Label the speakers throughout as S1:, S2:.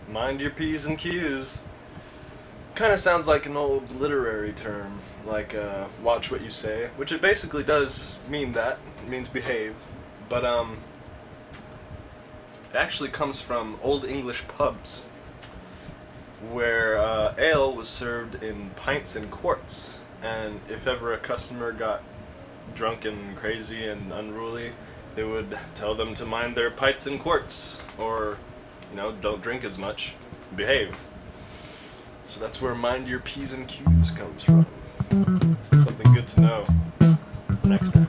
S1: Mind your P's and Q's. Kind of sounds like an old literary term, like watch what you say, which it basically does mean that. It means behave. But it actually comes from Old English pubs, where ale was served in pints and quarts, and if ever a customer got drunk and crazy and unruly, they would tell them to mind their pints and quarts, or, you know, don't drink as much, behave. So that's where mind your P's and Q's comes from. Something good to know for next time.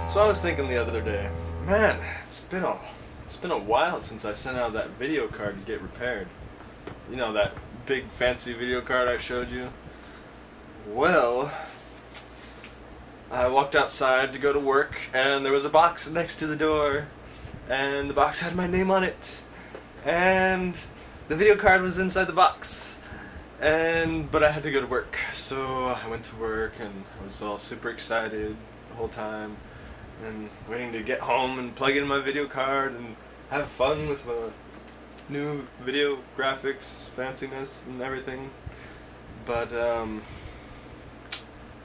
S1: So I was thinking the other day, man, it's been a while since I sent out that video card to get repaired. You know, that big fancy video card I showed you? Well, I walked outside to go to work, and there was a box next to the door, and the box had my name on it, and the video card was inside the box, but I had to go to work, so I went to work, and I was all super excited the whole time, and waiting to get home and plug in my video card and have fun with my new video graphics, fanciness, and everything. But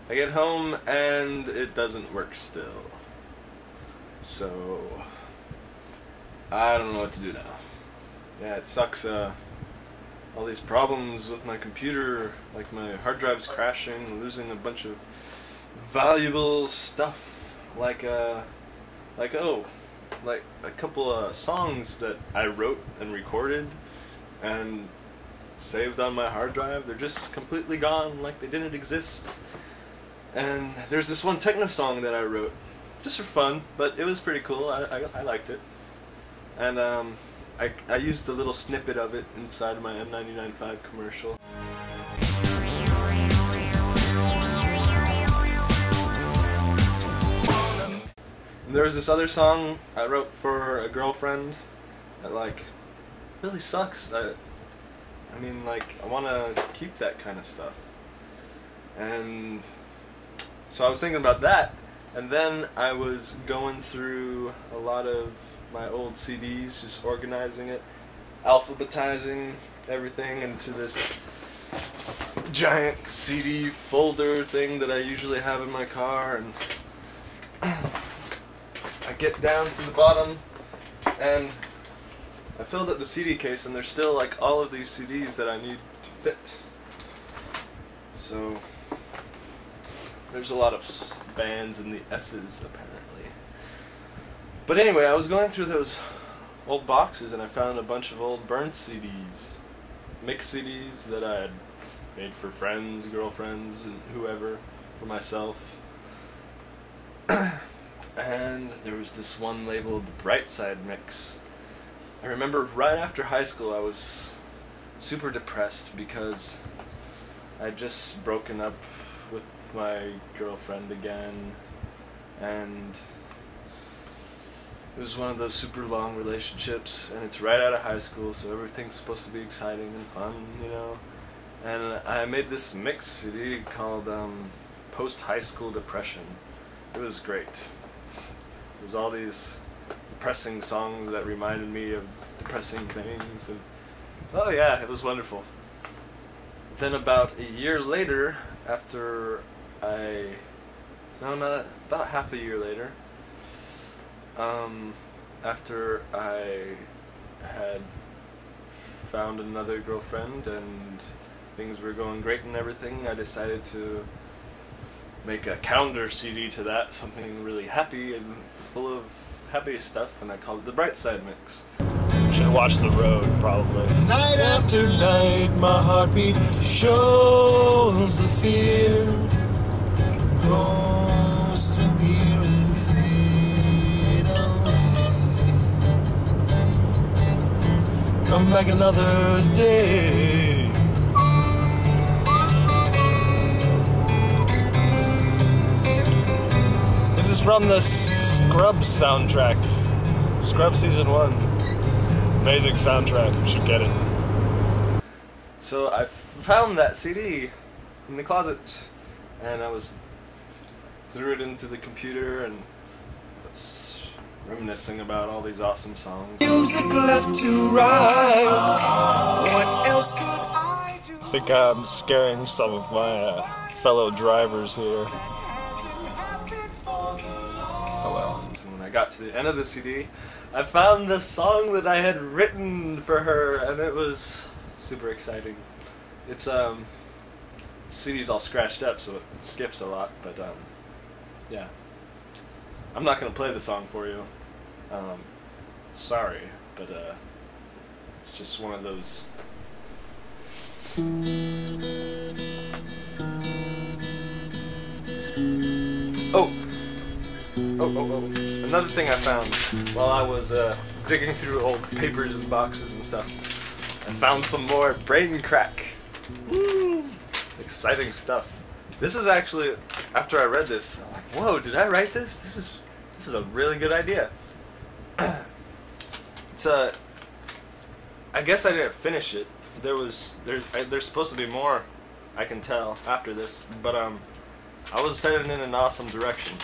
S1: I get home and it doesn't work still. So I don't know what to do now. Yeah, it sucks. All these problems with my computer, like my hard drive's crashing, losing a bunch of valuable stuff, like a couple of songs that I wrote and recorded and saved on my hard drive. They're just completely gone, like they didn't exist. And there's this one techno song that I wrote, just for fun, but it was pretty cool. I liked it. And I used a little snippet of it inside of my M99.5 commercial. And there was this other song I wrote for a girlfriend that, like, really sucks. I mean, like, I want to keep that kind of stuff. And so I was thinking about that, and then I was going through a lot of my old CDs, just organizing it, alphabetizing everything into this giant CD folder thing that I usually have in my car, and I get down to the bottom, and I filled up the CD case, and there's still like all of these CDs that I need to fit. So there's a lot of bands in the S's apparently. But anyway, I was going through those old boxes and I found a bunch of old burnt CDs, mix CDs that I had made for friends, girlfriends, and whoever, for myself. And there was this one labeled Bright Side Mix. I remember right after high school I was super depressed because I'd just broken up with my girlfriend again, and it was one of those super long relationships, and it's right out of high school, so everything's supposed to be exciting and fun, you know. And I made this mix CD called Post-High School Depression. It was great. It was all these depressing songs that reminded me of depressing things, and oh yeah, it was wonderful. Then about a year later, after about half a year later, after I had found another girlfriend and things were going great and everything, I decided to make a counter CD to that, something really happy and full of happy stuff, and I called it the Bright Side Mix. Should watch the road, probably.
S2: Night after night, my heartbeat shows the fear. Goes to near and fade away. Come back another day.
S1: This is from the Scrubs soundtrack. Scrubs Season 1. Amazing soundtrack, you should get it. So I found that CD in the closet, and I threw it into the computer and reminiscing about all these awesome songs.
S2: Music left to right. What else could I do?
S3: I think I'm scaring some of my fellow drivers here.
S1: Oh well. So when I got to the end of the CD, I found the song that I had written for her, and it was super exciting. It's CD's all scratched up, so it skips a lot, but yeah. I'm not gonna play the song for you. Sorry, but it's just one of those. Oh, another thing I found while I was digging through old papers and boxes and stuff, I found some more brain crack. Woo! Exciting stuff. This is actually, after I read this, I'm like, whoa, did I write this? This is a really good idea. It's I guess I didn't finish it. There's supposed to be more, I can tell, after this, but I was headed in an awesome direction.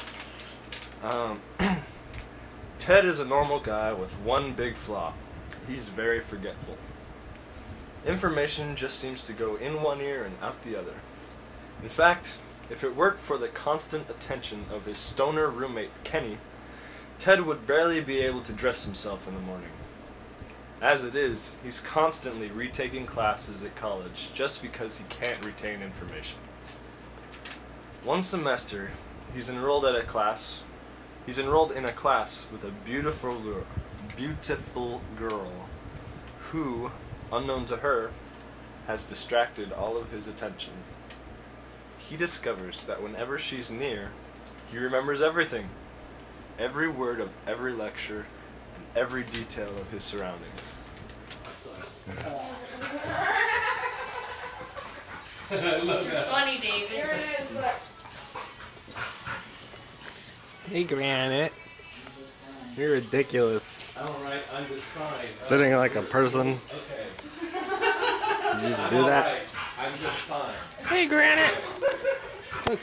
S1: Ted is a normal guy with one big flaw. He's very forgetful. Information just seems to go in one ear and out the other. In fact, if it weren't for the constant attention of his stoner roommate, Kenny, Ted would barely be able to dress himself in the morning. As it is, he's constantly retaking classes at college just because he can't retain information. One semester, he's enrolled in a class with a beautiful girl who, unknown to her, has distracted all of his attention. He discovers that whenever she's near, he remembers everything. Every word of every lecture and every detail of his surroundings.
S4: Funny, David.
S3: Hey, Granite. You're ridiculous.
S1: Alright, I'm just fine.
S3: Sitting like a person.
S1: Okay.
S3: You just do that?
S1: I'm just fine.
S3: Hey, Granite. Look.